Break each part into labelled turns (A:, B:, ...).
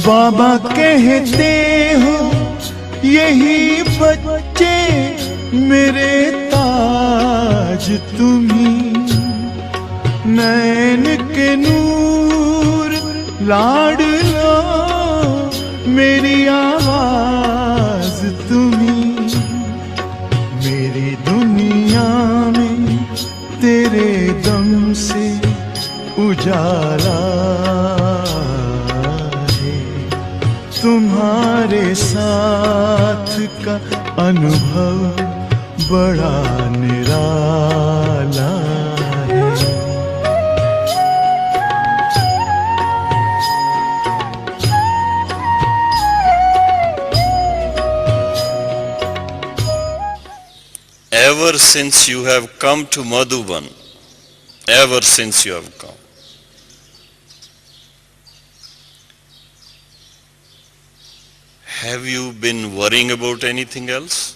A: बाबा कहते हो यही बच्चे मेरे ताज तुम्ही, नैन के नूर लाडलो मेरी आवाज तुम्ही, मेरी दुनिया में तेरे दम से उजाला है, तुम्हारे साथ का अनुभव बड़ा निराला है।
B: Ever since you have come to Madhuban, ever since you have come, have you been worrying about anything else?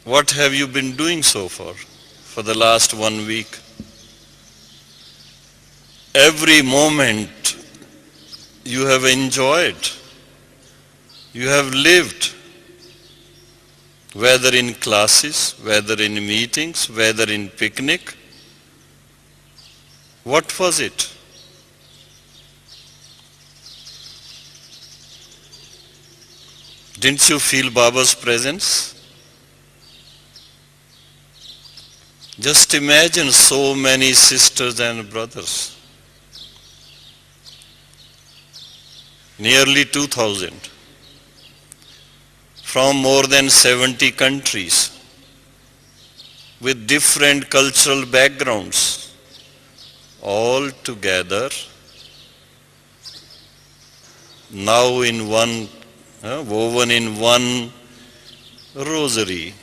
B: What have you been doing so far for the last 1 week? Every moment you have enjoyed, you have lived, whether in classes, whether in meetings, whether in picnic. What was it? Didn't you feel Baba's presence? Just imagine so many sisters and brothers. Nearly 2,000 from more than 70 countries with different cultural backgrounds, all together now in one, woven in one rosary.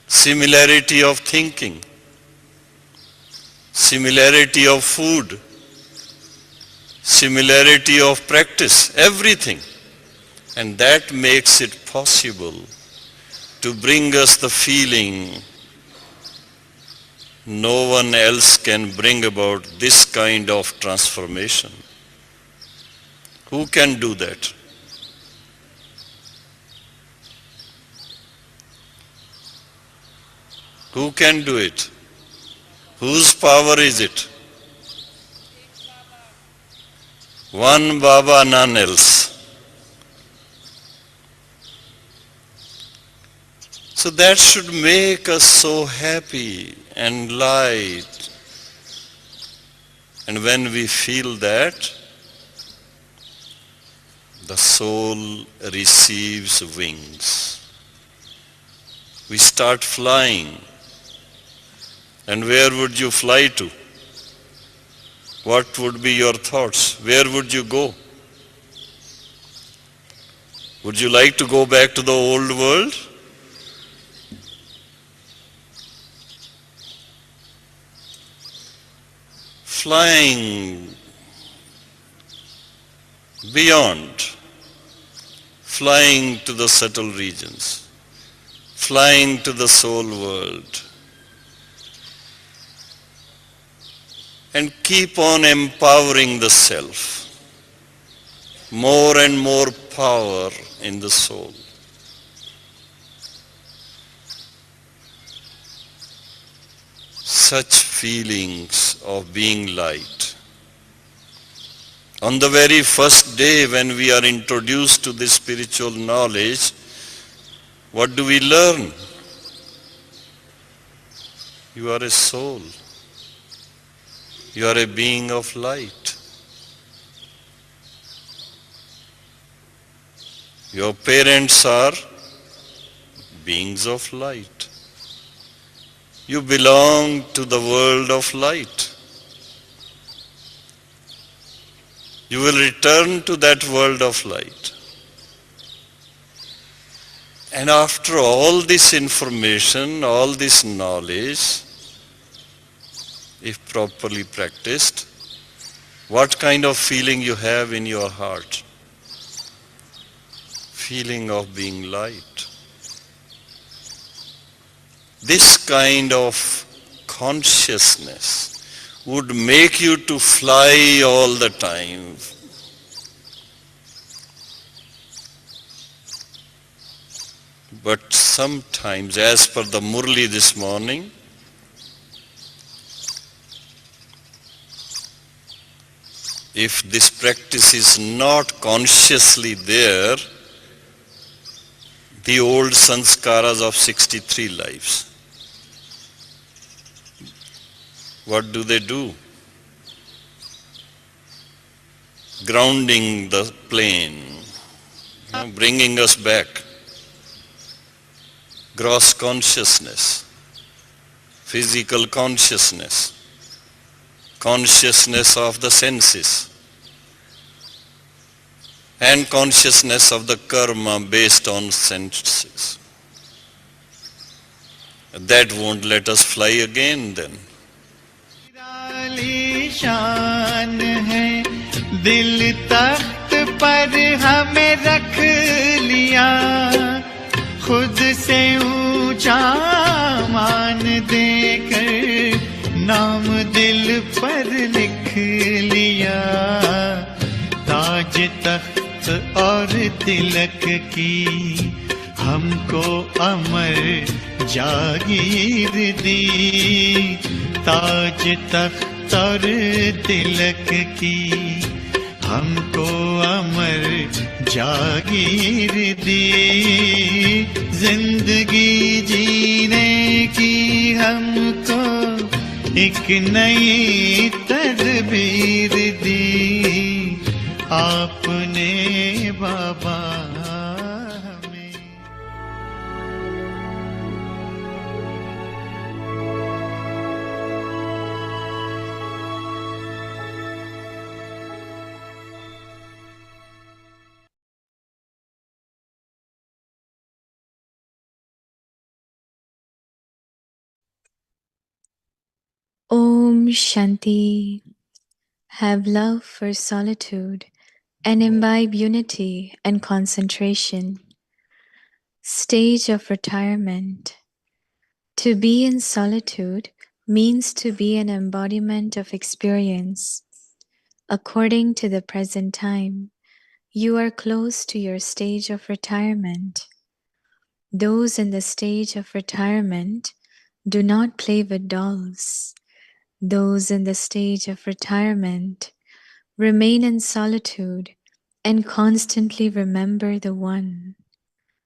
B: Similarity of thinking, similarity of food, similarity of practice, everything. And that makes it possible to bring us the feeling no one else can bring about this kind of transformation. Who can do that? Who can do it? Whose power is it? One Baba, none else. So that should make us so happy and light. And when we feel that, the soul receives wings. We start flying. And where would you fly to? What would be your thoughts? Where would you go? Would you like to go back to the old world? Flying beyond, flying to the subtle regions, flying to the soul world. And keep on empowering the self. More and more power in the soul. Such feelings of being light. On the very first day when we are introduced to this spiritual knowledge, what do we learn? You are a soul. You are a being of light. Your parents are beings of light. You belong to the world of light. You will return to that world of light. And after all this information, all this knowledge, if properly practiced, what kind of feeling you have in your heart? Feeling of being light. This kind of consciousness would make you to fly all the time. But sometimes, as per the Murli this morning, if this practice is not consciously there, the old sanskaras of 63 lives, what do? Grounding the plane, bringing us back. Gross consciousness, physical consciousness, consciousness of the senses, and consciousness of the karma based on senses. That won't let us fly again then.
A: शान है दिल तख्त पर हमें रख लिया खुद से ऊंचा मान देकर नाम दिल पर लिख लिया ताज तख्त और तिलक की हमको अमर जागीर दी ताज तख्त और तिलक की हमको अमर जागीर दी जिंदगी जीने की हमको एक नई तदबीर दी आपने बाबा
C: Om Shanti. Have love for solitude and imbibe unity and concentration. Stage of retirement. To be in solitude means to be an embodiment of experience. According to the present time, you are close to your stage of retirement. Those in the stage of retirement do not play with dolls. Those in the stage of retirement remain in solitude and constantly remember the One.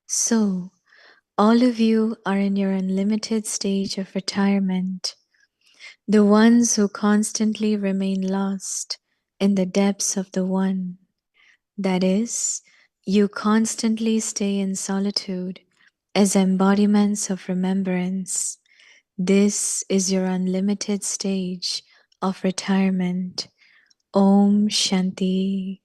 C: So, all of you are in your unlimited stage of retirement, the ones who constantly remain lost in the depths of the One. That is, you constantly stay in solitude as embodiments of remembrance. This is your unlimited stage of retirement. Om Shanti.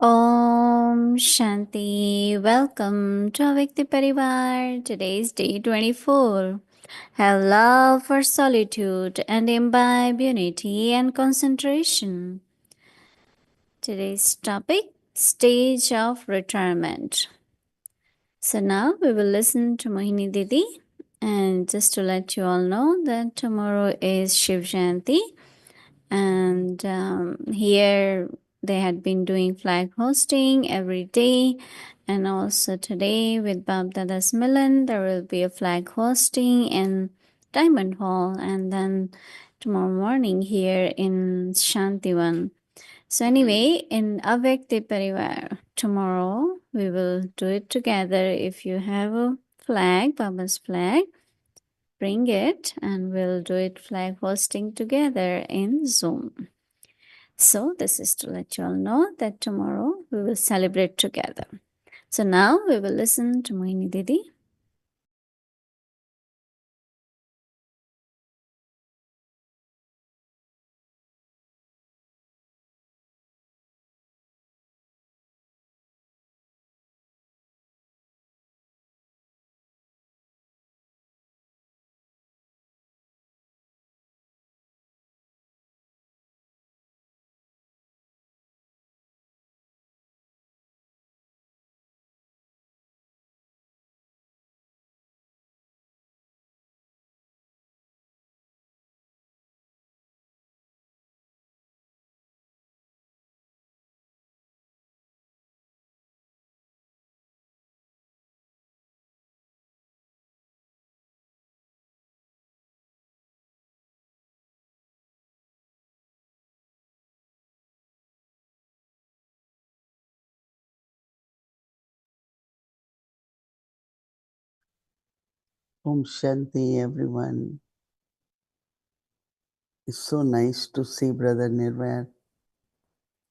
D: Om Shanti. Welcome to Avikti Parivar. Today is day 24. Have love for solitude and imbibe unity and concentration. Today's topic, stage of retirement. So now we will listen to Mohini Didi. And just to let you all know that tomorrow is Shiv Jayanti. And here they had been doing flag hosting every day. And also today with Bab Dada's Milan, there will be a flag hosting in Diamond Hall. And then tomorrow morning here in Shantivan. So anyway, in Avyakti Parivar, tomorrow we will do it together. If you have a flag, Baba's flag, bring it and we'll do it flag hosting together in Zoom. So this is to let you all know that tomorrow we will celebrate together. So now we will listen to Mohini Didi.
E: Om Shanti, everyone. It's so nice to see Brother Nirvair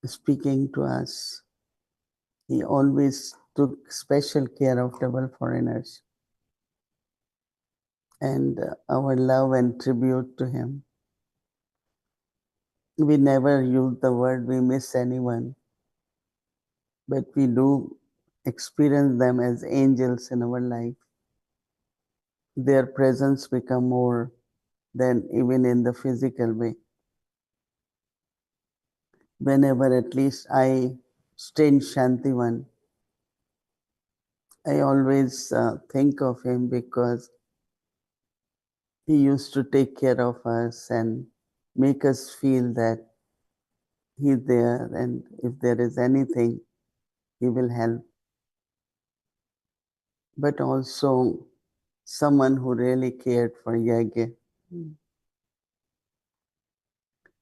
E: speaking to us. He always took special care of double foreigners, and our love and tribute to him. We never use the word we miss anyone, but we do experience them as angels in our life. Their presence become more than even in the physical way. Whenever at least I stay in Shantivan, I always think of him because he used to take care of us and make us feel that he's there, and if there is anything, he will help. But also someone who really cared for Yagya.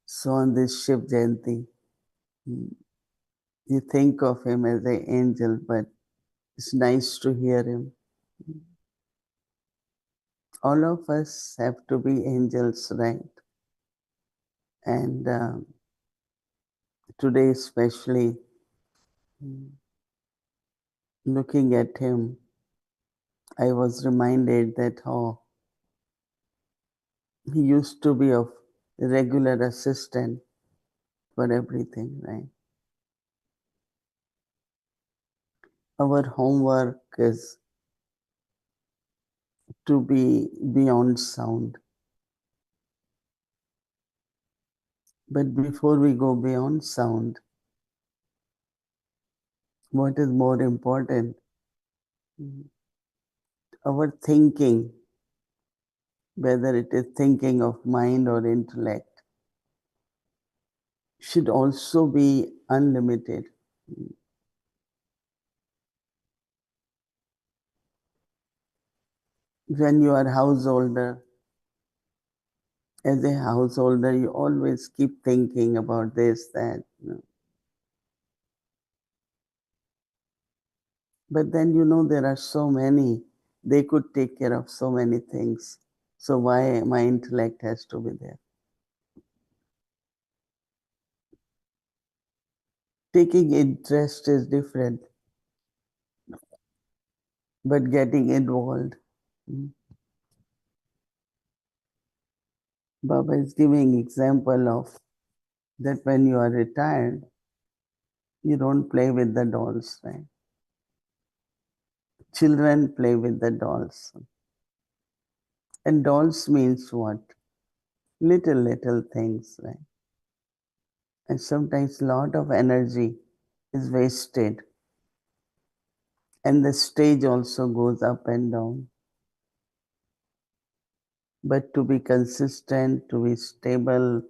E: So on this Shiv Jayanti, you think of him as an angel, but it's nice to hear him. All of us have to be angels, right? And today especially, looking at him, I was reminded that how he used to be a regular assistant for everything, right? Our homework is to be beyond sound. But before we go beyond sound, what is more important? Our thinking, whether it is thinking of mind or intellect, should also be unlimited. When you are householder, as a householder, you always keep thinking about this, that. But then there are so many, they could take care of so many things. So why my intellect has to be there? Taking interest is different, but getting involved. Baba is giving example of that when you are retired, you don't play with the dolls, right? Children play with the dolls. And dolls means what? Little things, right? And sometimes a lot of energy is wasted. And the stage also goes up and down. But to be consistent, to be stable,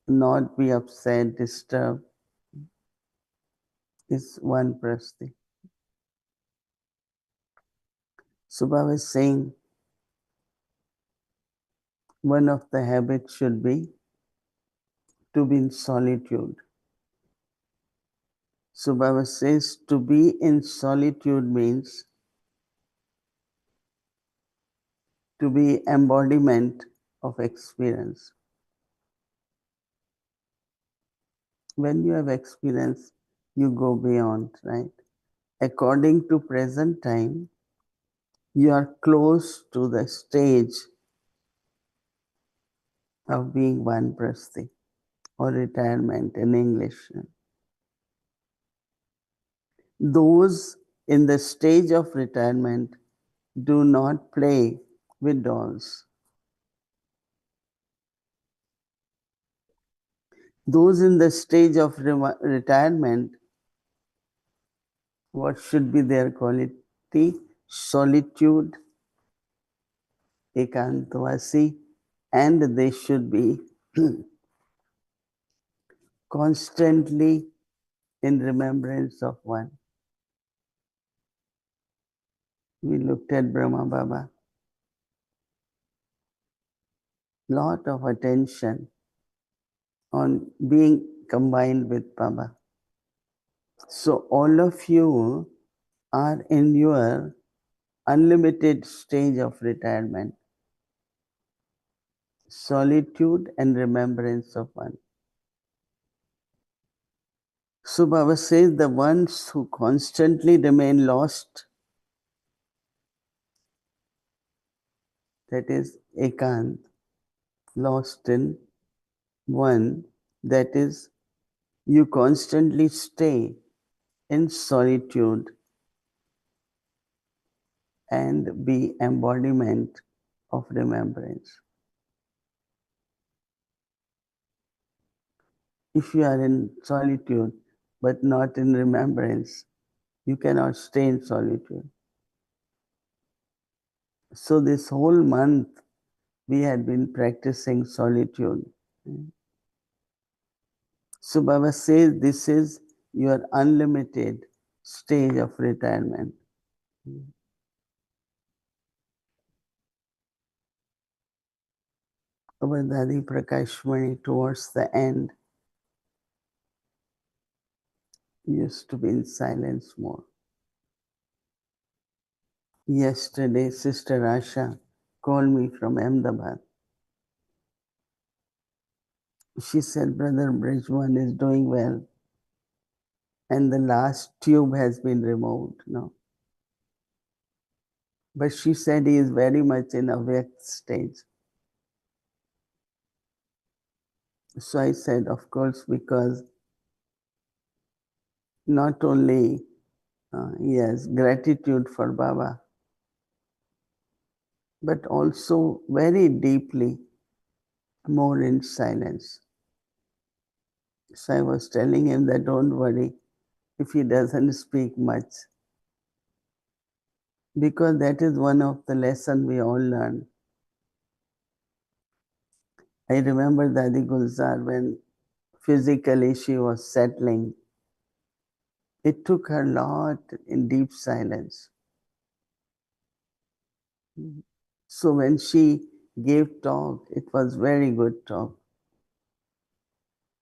E: not be upset, disturbed, is one prasti. So Baba is saying one of the habits should be to be in solitude. So Baba says to be in solitude means to be embodiment of experience. When you have experience, you go beyond, right? According to present time, you are close to the stage of being one prasti or retirement in English. Those in the stage of retirement do not play with dolls. Those in the stage of retirement, what should be their quality? Solitude, ekantavasi, and they should be constantly in remembrance of one. We looked at Brahma Baba. Lot of attention on being combined with Baba. So all of you are in your unlimited stage of retirement. Solitude and remembrance of one. So Baba says the ones who constantly remain lost, that is ekant, lost in one, that is you constantly stay in solitude and be embodiment of remembrance. If you are in solitude but not in remembrance, you cannot stay in solitude. So this whole month we had been practicing solitude. So Baba says this is your unlimited stage of retirement. Our Dadi Prakashmani towards the end used to be in silence more. Yesterday, Sister Asha called me from Ahmedabad. She said, Brother Brijwan is doing well and the last tube has been removed. No. But she said he is very much in a Vyakt stage. So I said, of course, because not only he has gratitude for Baba, but also very deeply more in silence. So I was telling him that don't worry if he doesn't speak much, because that is one of the lessons we all learn. I remember Dadi Gulzar when physically she was settling. It took her a lot in deep silence. So when she gave talk, it was very good talk.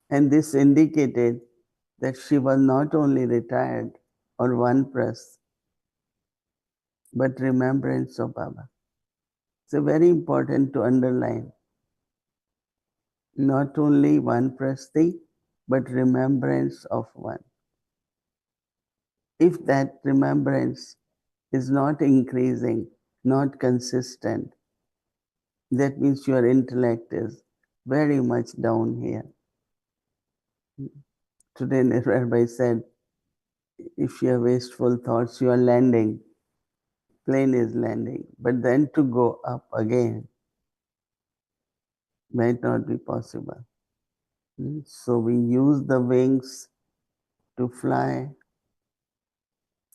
E: And this indicated that she was not only retired or one press, but remembrance of Baba. It's very important to underline. Not only one prasti, but remembrance of one. If that remembrance is not increasing, not consistent, that means your intellect is very much down here. Today, Rabbi said, if you have wasteful thoughts, you are landing. Plane is landing. But then to go up again might not be possible. So we use the wings to fly,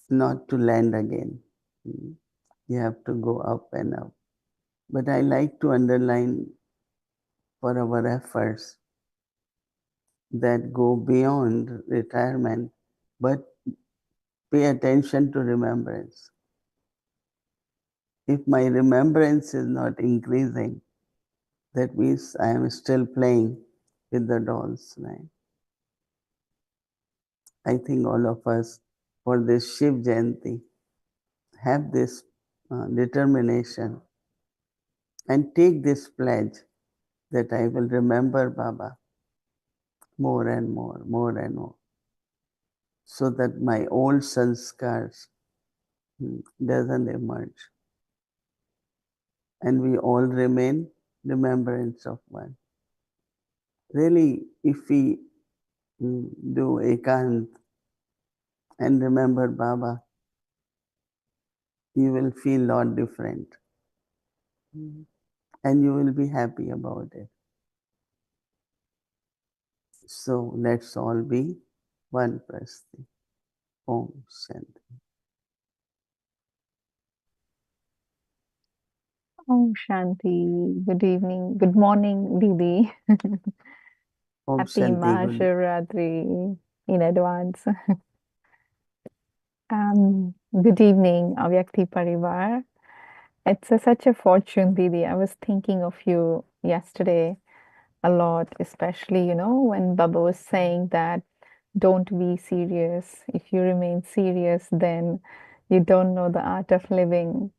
E: not to land again. You have to go up and up. But I like to underline for our efforts that go beyond retirement, but pay attention to remembrance. If my remembrance is not increasing, that means I am still playing with the dolls, right? I think all of us for this Shiv Jayanti have this determination and take this pledge that I will remember Baba more and more, so that my old sanskars doesn't emerge. And we all remain remembrance of one. Really, if we do ekant and remember Baba, you will feel a lot different. And you will be happy about it. So let's all be one Prasti. Om Shanti.
F: Om Shanti. Good evening. Good morning, Didi.
E: Om
F: Happy
E: Shanti. Good.
F: Mahashivratri in advance. Good evening, Avyakti Parivar. It's such a fortune, Didi. I was thinking of you yesterday a lot, especially, when Baba was saying that don't be serious. If you remain serious, then you don't know the art of living.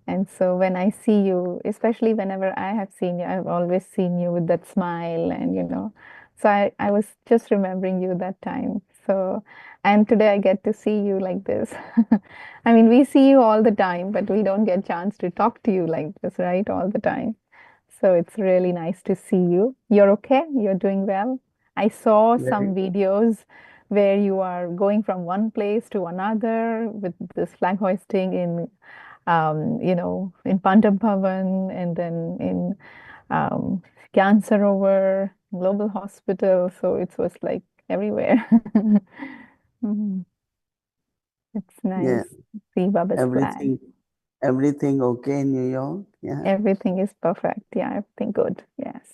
F: And so when I see you, especially whenever I have seen you, I've always seen you with that smile and so I was just remembering you that time. So, and today I get to see you like this. I mean, we see you all the time, but we don't get chance to talk to you like this, right? All the time. So it's really nice to see you. You're okay? You're doing well? I saw
E: Very,
F: some videos where you are going from one place to another with this flag hoisting in Pandam Bhavan and then in um, Cancer Over Global Hospital. So it was like everywhere. Mhm. It's
E: yeah.
F: nice to see Baba's flag.
E: Everything okay in New York? Yeah.
F: Everything is perfect. Yeah, everything good. Yes.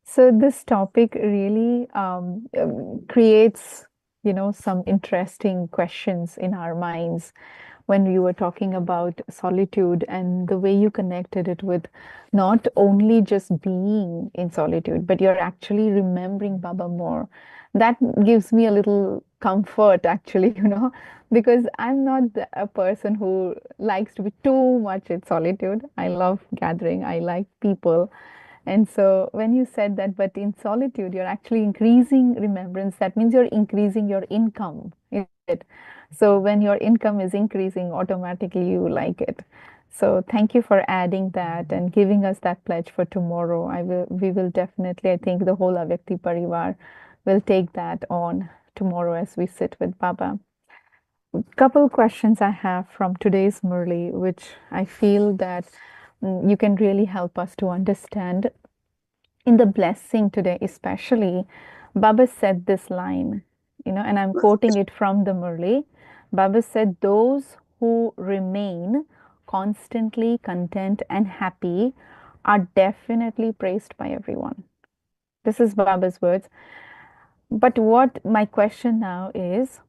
F: So this topic really creates, some interesting questions in our minds when you were talking about solitude and the way you connected it with not only just being in solitude, but you're actually remembering Baba more. That gives me a little comfort, actually, because I'm not a person who likes to be too much in solitude. I love gathering, I like people. And so when you said that, but in solitude, you're actually increasing remembrance, that means you're increasing your income. Is it? So when your income is increasing, automatically you like it. So thank you for adding that and giving us that pledge for tomorrow. We will definitely, I think the whole Avyakti Parivar will take that on tomorrow as we sit with Baba. Couple questions I have from today's Murli, which I feel that you can really help us to understand in the blessing today, especially, Baba said this line, and I'm quoting it from the Murli. Baba said, those who remain constantly content and happy are definitely praised by everyone. This is Baba's words. But what my question now is,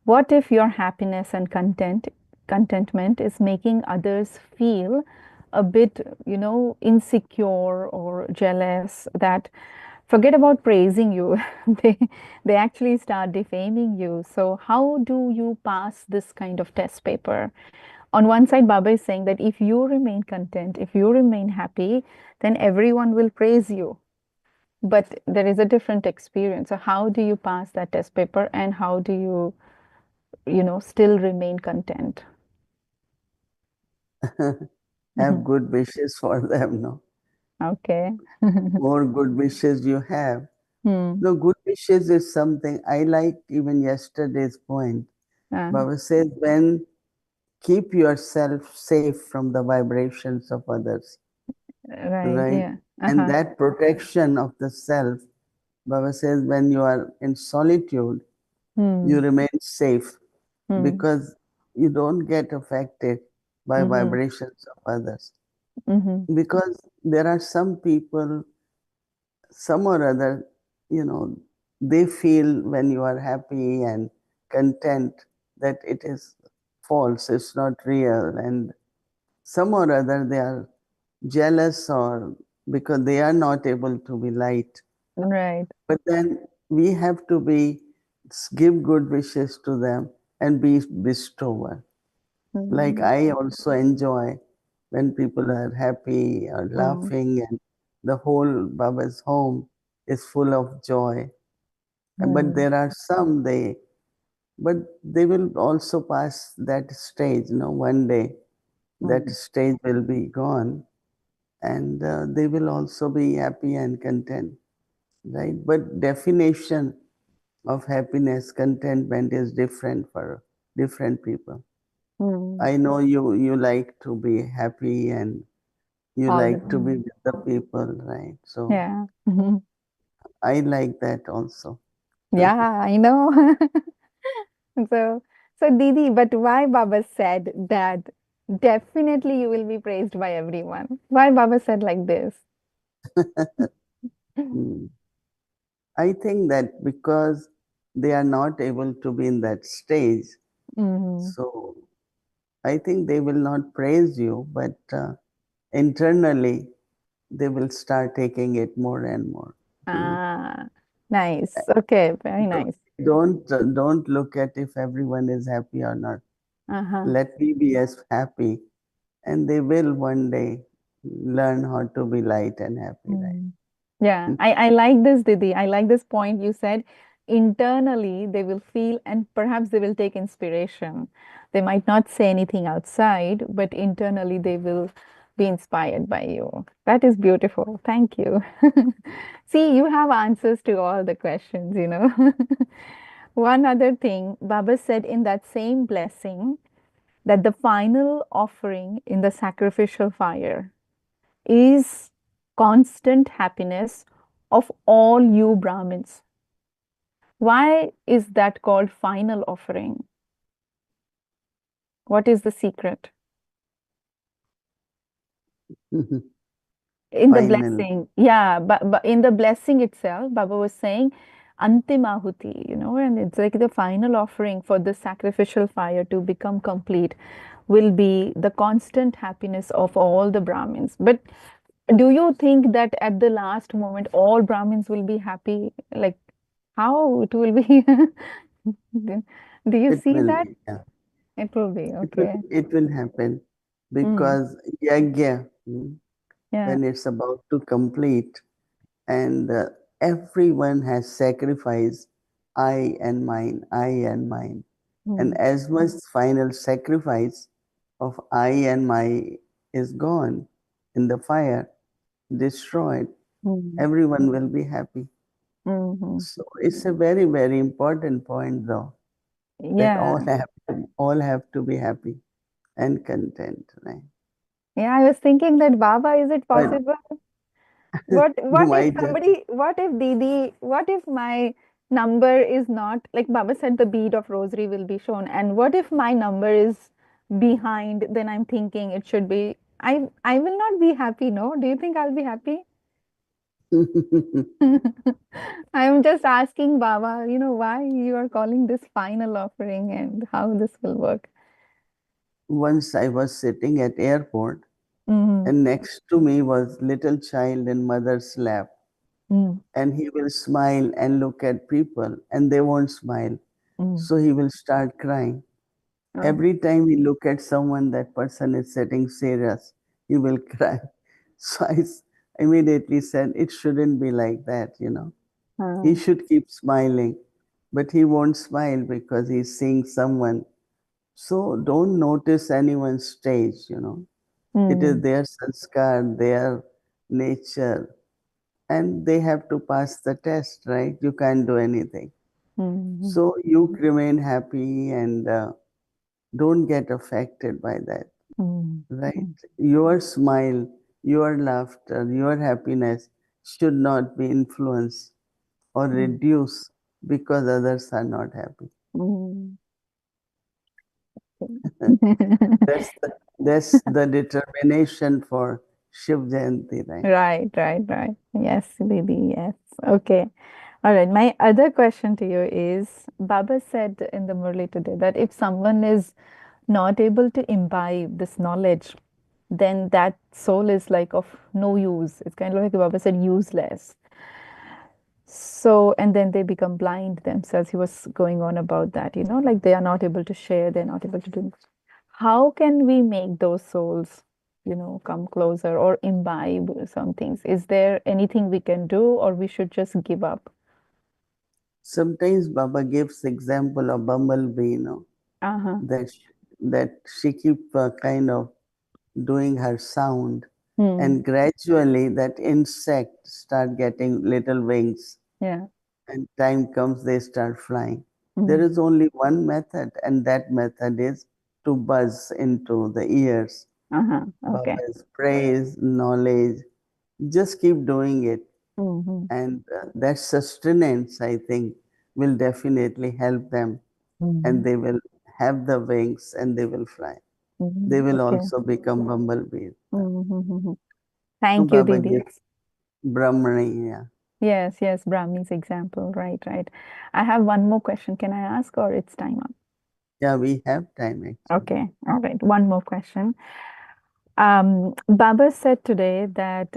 F: what if your happiness and contentment is making others feel a bit, insecure or jealous, that forget about praising you, they they actually start defaming you. So how do you pass this kind of test paper? On one side, Baba is saying that if you remain content, if you remain happy, then everyone will praise you. But there is a different experience. So how do you pass that test paper and how do you still remain content?
E: Have good wishes for them, no?
F: Okay.
E: More good wishes you have.
F: Hmm.
E: No, good wishes is something I like. Even yesterday's point, Baba says, when keep yourself safe from the vibrations of others,
F: Right.
E: right?
F: Yeah.
E: And
F: Uh-huh.
E: that protection of the self, Baba says, when you are in solitude, you
F: Hmm.
E: remain safe
F: Hmm.
E: because you don't get affected by
F: Mm-hmm.
E: vibrations of others.
F: Mm-hmm.
E: Because there are some people some or other, you know, they feel when you are happy and content that it is false, it's not real. And some or other, they are jealous or because they are not able to be light.
F: Right.
E: But then we have to be, give good wishes to them and be bestower. Like
F: Mm,
E: I also enjoy when people are happy or
F: mm,
E: laughing and the whole Baba's home is full of joy. But
F: mm,
E: there are some but they will also pass that stage, one day that
F: mm,
E: stage will be gone and they will also be happy and content, right? But definition of happiness, contentment is different for different people.
F: mm.
E: I know you like to be happy and you
F: All the
E: like to be
F: time.
E: with the people, right? So
F: Yeah. Mhm.
E: I like that also.
F: Yeah, I know. So, so Didi, but why Baba said that definitely you will be praised by everyone? Why Baba said like this?
E: Hmm. I think that because they are not able to be in that stage,
F: Mm-hmm.
E: so I think they will not praise you, but internally they will start taking it more and more.
F: Ah, nice. Okay, very
E: Don't
F: nice.
E: don't look at if everyone is happy or not.
F: Uh-huh.
E: Let me be as happy, and they will one day learn how to be light and happy,
F: Mm. Yeah, I like this, Didi. I like this point you said. Internally, they will feel and perhaps they will take inspiration. They might not say anything outside, but internally they will be inspired by you. That is beautiful. Thank you. See, you have answers to all the questions, you know. One other thing, Baba said in that same blessing that the final offering in the sacrificial fire is constant happiness of all you Brahmins. Why is that called final offering? What is the secret?
E: right?
F: In the
E: Final.
F: blessing, yeah, but in the blessing itself, Baba was saying Antimahuti, and it's like the final offering for the sacrificial fire to become complete will be the constant happiness of all the Brahmins. But do you think that at the last moment all Brahmins will be happy? Like how it will be? Do you
E: It
F: see
E: will
F: that?
E: be, yeah.
F: It will be
E: It will
F: okay.
E: it will happen
F: Mm,
E: because yagya,
F: yeah.
E: when it's about to complete, and everyone has sacrificed I and mine. And
F: Mm,
E: as much final sacrifice of I and my is gone in the fire, destroyed,
F: mm,
E: everyone will be happy.
F: mhm.
E: So it's a very, very important point though, that
F: Yeah.
E: all have to be happy and content, right?
F: Yeah, I was thinking that Baba, is it
E: But
F: possible? What if
E: why just
F: what if Didi, what if my number is not like Baba said the bead of rosary will be shown, and what if my number is behind, then I'm thinking it should be I will not be happy, no? Do you think I'll be happy? I'm just asking Baba, why you are calling this final offering and how this will work.
E: once I was sitting at airport
F: Mm-hmm.
E: and next to me was little child in mother's lap, and he will smile and look at people and they won't smile,
F: Mm-hmm.
E: so he will start crying.
F: Oh.
E: Every time he look at someone, that person is sitting serious, he will cry. So immediately said it shouldn't be like that. He
F: Uh,
E: should keep smiling, but he won't smile because he's seeing someone. So don't notice anyone's stage. It is
F: mm,
E: their sanskar, their nature, and they have to pass the test, right? You can't do anything.
F: mm,
E: So you remain happy and don't get affected by that,
F: mm,
E: right?
F: mm,
E: Your smile, your laughter, your happiness should not be influenced or
F: mm,
E: reduced because others are not happy.
F: mm.
E: that's the, that's the determination for Shiv Jayanti, right?
F: Right. Yes, Didi, yes. Okay. All right. My other question to you is Baba said in the Murli today that if someone is not able to imbibe this knowledge, then that soul is like of no use. It's kind of like Baba said, useless. So, and then they become blind themselves. He was going on about that, like they are not able to share, they're not able to do. How can we make those souls, come closer or imbibe some things? Is there anything we can do, or we should just give up?
E: Sometimes Baba gives example of bumblebee,
F: Uh-huh.
E: that that she keep kind of doing her sound,
F: Hmm.
E: and gradually that insect start getting little wings,
F: Yeah.
E: and time comes they start flying. There
F: Hmm.
E: is only one method, and that method is to buzz into the ears.
F: Uh-huh. Okay.
E: Baba's praise, knowledge, just keep doing it.
F: Mm-hmm.
E: And that sustenance, I think, will definitely help them, and
F: Mm-hmm.
E: they will have the wings and they will fly. They
F: Mm-hmm.
E: will
F: Okay.
E: also become bumblebees.
F: Mm-hmm.
E: So
F: Thank you,
E: Baba
F: Didi.
E: gives Brahmani, yeah.
F: Yes, Brahmini's example. Right. I have one more question. Can I ask, or it's time up?
E: Yeah, we have time actually.
F: Okay. All right. One more question. Baba said today that,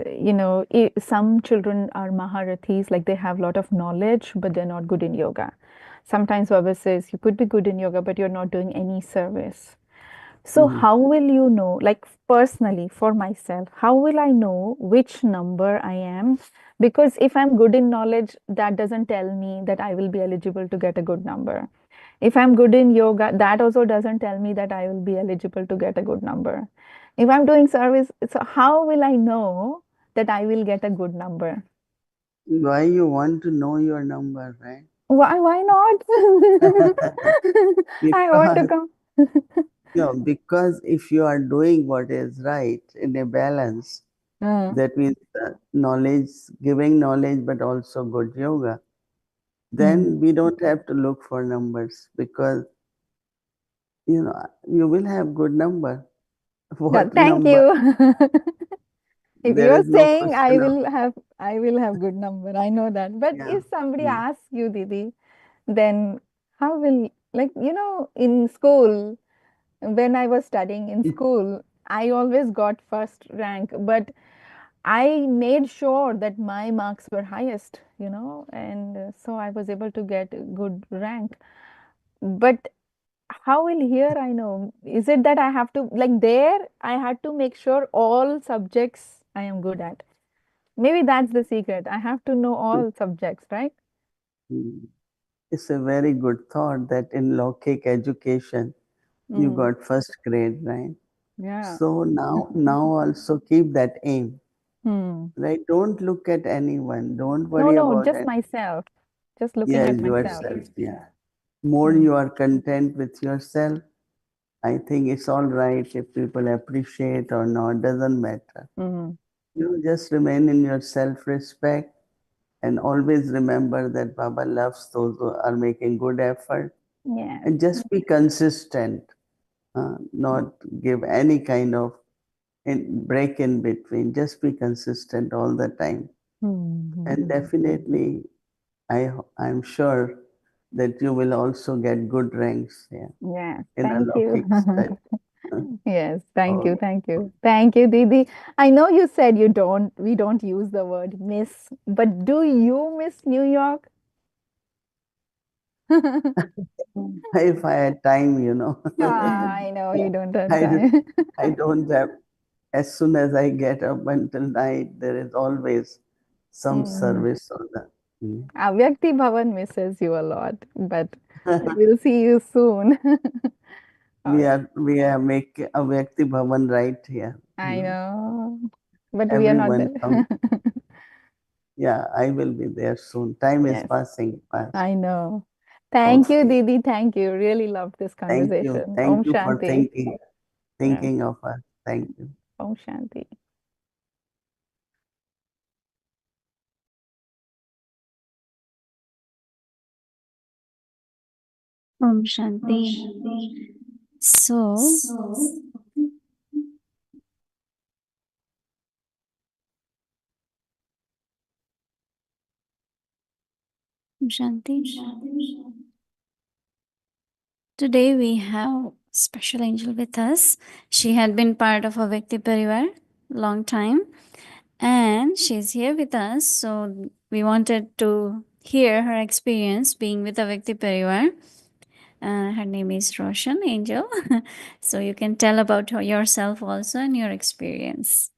F: some children are Maharathis, like they have a lot of knowledge, but they're not good in yoga. Sometimes Baba says you could be good in yoga, but you're not doing any service. So,
E: Mhm.
F: how will you know, like personally for myself, how will I know which number I am? Because if I'm good in knowledge, that doesn't tell me that I will be eligible to get a good number. If I'm good in yoga, that also doesn't tell me that I will be eligible to get a good number. If I'm doing service, so how will I know that I will get a good number?
E: Why you want to know your number, right?
F: Why not? I want to
E: Because
F: come.
E: because if you are doing what is right in a balance,
F: Uh,
E: that means knowledge, giving knowledge, but also good yoga,
F: mm.
E: then we don't have to look for numbers, because you will have good number.
F: Yeah,
E: What
F: thank
E: number?
F: you. If
E: There
F: you're
E: is no
F: saying
E: question of,
F: I will have good number, I know that. But
E: yeah.
F: if somebody
E: Mm.
F: asks you, Didi, then how will, like, in school, when I was studying in school, I always got first rank, but I made sure that my marks were highest, and so I was able to get a good rank. But how will here I know? Is it that I have to, like there, I had to make sure all subjects I am good at? Maybe that's the secret. I have to know all subjects, right?
E: Mm. It's a very good thought that in Lokik education you
F: Mm.
E: got first grade, right?
F: Yeah.
E: So now also keep that aim,
F: Hmm.
E: right? Don't look at anyone. Don't
F: No,
E: worry
F: no,
E: about
F: just
E: it.
F: myself. Just looking
E: Yes,
F: at myself.
E: yourself. Yeah. More
F: Hmm.
E: you are content with yourself, I think it's all right if people appreciate or not, doesn't matter.
F: Hmm.
E: You just remain in your self-respect, and always remember that Baba loves those who are making good effort,
F: Yes.
E: and just be consistent, not give any kind of break in between. Just be consistent all the time, and
F: Hmm.
E: definitely, I'm sure that you will also get good ranks here
F: Yes.
E: in a
F: Thank you.
E: Lokik study.
F: Yes. Thank you.
E: Oh,
F: Thank you. Thank you, Didi. I know you said we don't use the word miss, but do you miss New York?
E: if I had time,
F: Ah, I know you don't have
E: I,
F: time.
E: I don't have, as soon as I get up until night, there is always some
F: Mm.
E: service on that. Mm.
F: Avyakti Bhavan misses you a lot, but we'll see you soon. All right.
E: We are making a Vyakti Bhavan right here.
F: I know, but we are not
E: Everyone
F: there.
E: come. Yeah, I will be there soon. Time is
F: Yes,
E: passing fast.
F: I know. Thank you,
E: Okay.
F: Didi. Thank you. Really loved this
E: Thank you.
F: conversation.
E: Thank
F: Om
E: you for
F: Shanti. Yes,
E: thinking of us. Thank you.
F: Om Shanti.
D: Om Shanti. So, Shanti. Today we have special angel with us. She had been part of our Vyakti Parivar long time, and she's here with us. So we wanted to hear her experience being with a Vyakti Parivar. Her name is Roshan Angel. So you can tell about yourself also and your experience.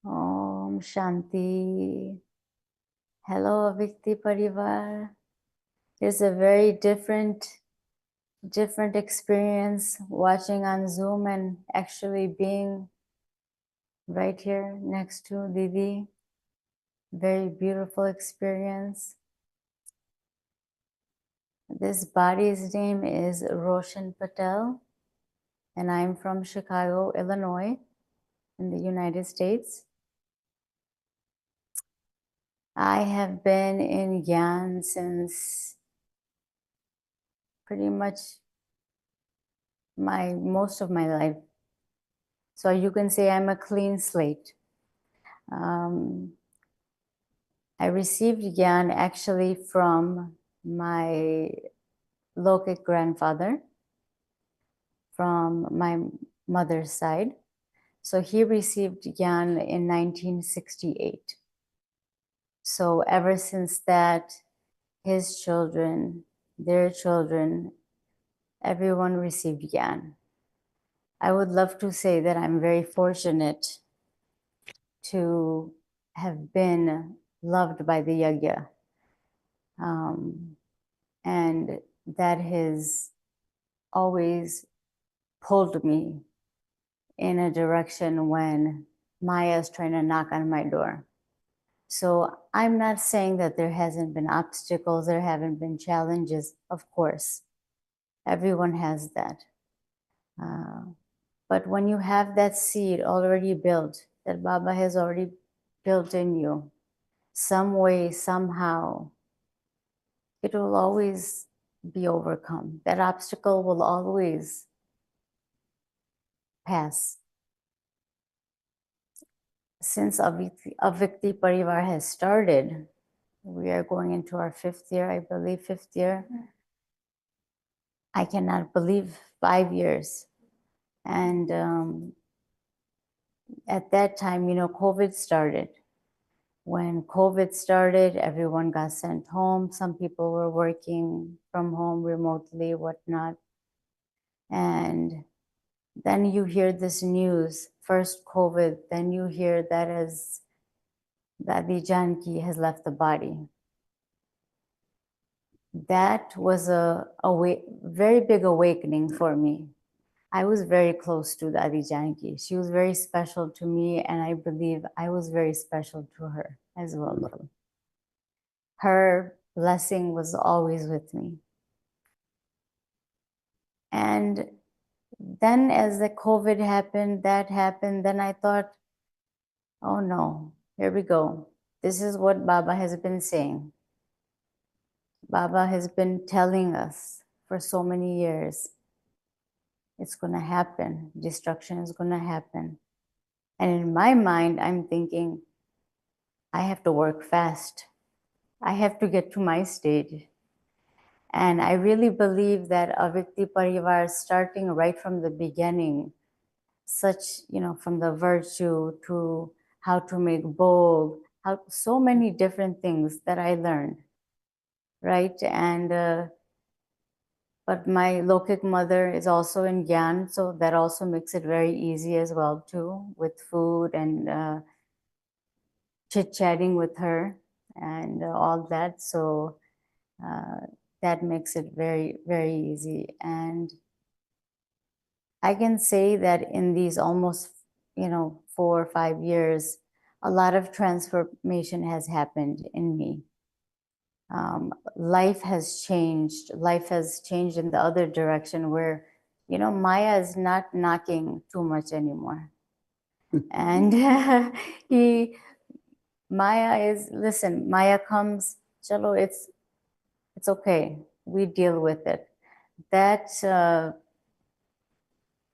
G: Om Shanti. Hello, Avikti Parivar. It's a very different experience watching on Zoom and actually being right here next to Didi. Very beautiful experience. This body's name is Roshan Patel, and I'm from Chicago, Illinois, in the United States. I have been in Gyan since pretty much most of my life. So you can say I'm a clean slate. I received Gyan actually from my Lokik grandfather from my mother's side. So he received Gyan in 1968. So ever since that, his children, their children, everyone received Gyan. I would love to say that I'm very fortunate to have been loved by the Yagya. And that has always pulled me in a direction when Maya is trying to knock on my door. So I'm not saying that there hasn't been obstacles, there haven't been challenges, of course. Everyone has that. But when you have that seed already built, that Baba has already built in you, some way, somehow, it will always be overcome. That obstacle will always pass. Since Avikti Parivar has started, we are going into our 5th year, I believe, 5th year. I cannot believe 5 years. And at that time, COVID started. When COVID started, everyone got sent home. Some people were working from home remotely, whatnot. And then you hear this news, first COVID, then you hear that as Dadi Janki has left the body. That was a very big awakening for me. I was very close to Dadi Janki. She was very special to me, and I believe I was very special to her as well. Her blessing was always with me. And then as the COVID happened, that happened, then I thought, oh no, here we go. This is what Baba has been saying. Baba has been telling us for so many years, it's going to happen. Destruction is going to happen. And in my mind, I'm thinking, I have to work fast. I have to get to my stage. And I really believe that Avikti Parivar, starting right from the beginning, from the virtue to how to make bhog, so many different things that I learned, right? And but my Lokik mother is also in Gyan, so that also makes it very easy as well too, with food and chit-chatting with her and all that. So that makes it very, very easy. And I can say that in these almost, 4 or 5 years, a lot of transformation has happened in me. Life has changed. Life has changed in the other direction where, Maya is not knocking too much anymore. And Maya comes, chalo, it's okay. We deal with it. That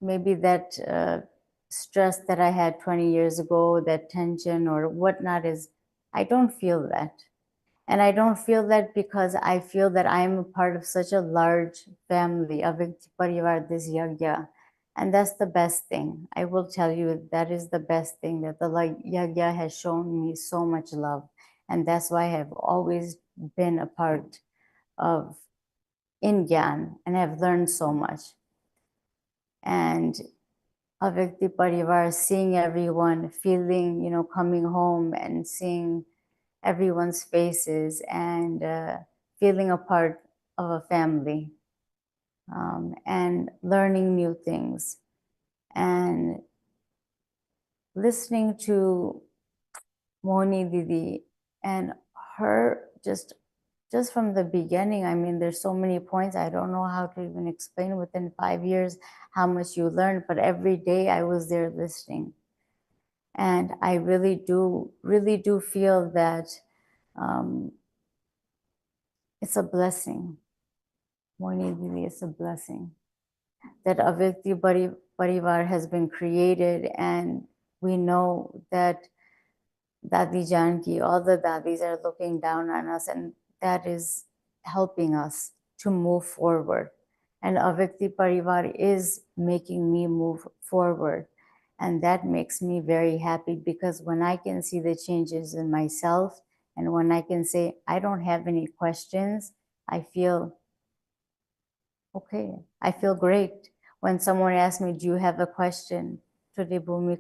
G: maybe that stress that I had 20 years ago, that tension or whatnot I don't feel that. And I don't feel that because I feel that I am a part of such a large family of Parivar, this yagya. And that's the best thing. I will tell you that is the best thing, that the yagya has shown me so much love. And that's why I have always been a part of Gyan and have learned so much. And Avyakti Parivar, seeing everyone, feeling, coming home and seeing everyone's faces and feeling a part of a family, and learning new things and listening to Mohini Didi and her just from the beginning. I mean, there's so many points. I don't know how to even explain within 5 years how much you learn, but every day I was there listening. And I really do feel that it's a blessing. Mohini Didi, it's a blessing that Avyakti Parivar has been created, and we know that Dadi Janki, all the Dadis are looking down on us, and that is helping us to move forward. And Avyakti Parivar is making me move forward. And that makes me very happy, because when I can see the changes in myself and when I can say, I don't have any questions, I feel okay. I feel great. When someone asks me, do you have a question? Today, Bhumi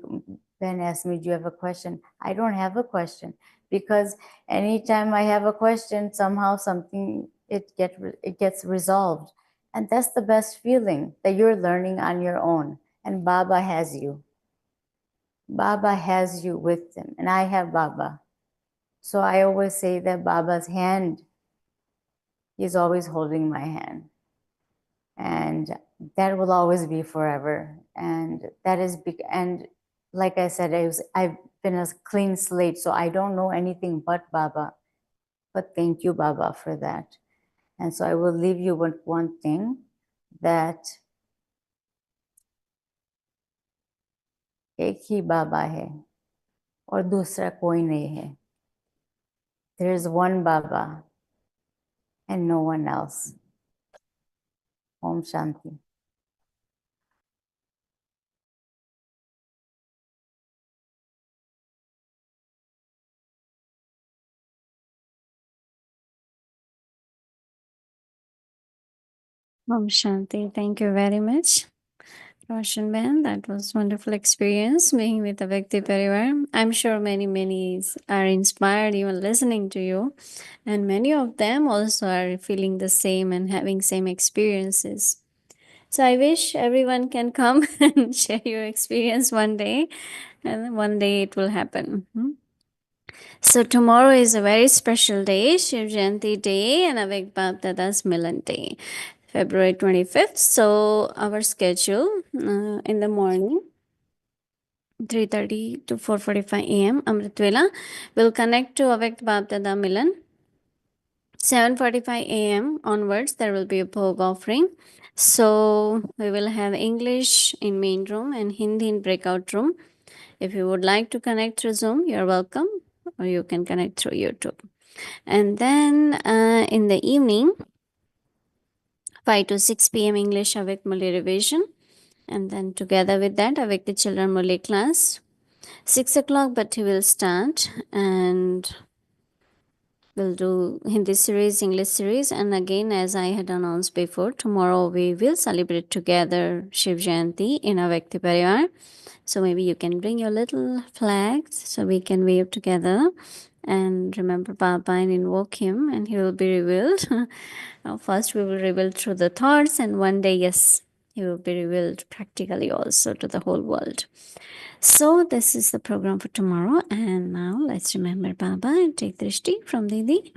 G: Ben asked me, do you have a question? I don't have a question, because anytime I have a question, somehow something, it gets resolved. And that's the best feeling, that you're learning on your own. And Baba has you. Baba has you with him. And I have Baba. So I always say that Baba's hand, he's always holding my hand. And that will always be forever. And that is and like I said, I've been a clean slate, so I don't know anything but Baba. But thank you, Baba, for that. And so I will leave you with one thing, that एक ही बाबा है और दूसरा कोई नहीं है. There is one Baba and no one else. Om Shanti.
D: Om Shanti. Thank you very much, Roshan Ben. That was wonderful experience being with the Avyakti Parivar. I'm sure many are inspired even listening to you, and many of them also are feeling the same and having same experiences. So I wish everyone can come and share your experience one day, and one day it will happen. So tomorrow is a very special day, Shiv Jayanti day and Avik Bab Dada's Milan day, February 25th. So our schedule in the morning, 3:30 to 4:45 a.m. Amrit Vela will connect to Avik Bab Dada Milan. 7:45 a.m. onwards, there will be a Bhog offering. So we will have English in main room and Hindi in breakout room. If you would like to connect through Zoom, you're welcome, or you can connect through YouTube. And then in the evening, 5 to 6 p.m. English Avik Muli revision. And then together with that, Avik the Children Muli class. 6 o'clock, but he will start, and we'll do Hindi series, English series. And again, as I had announced before, tomorrow we will celebrate together Shiv Jayanti in Avyakti Parivar. So maybe you can bring your little flags so we can wave together and remember Baba and invoke him, and he will be revealed. Now, first we will reveal through the thoughts, and one day, yes, he will be revealed practically also to the whole world. So this is the program for tomorrow, and now let's remember Baba and take Drishti from Didi.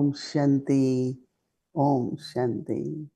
E: Om Shanti. Om Shanti.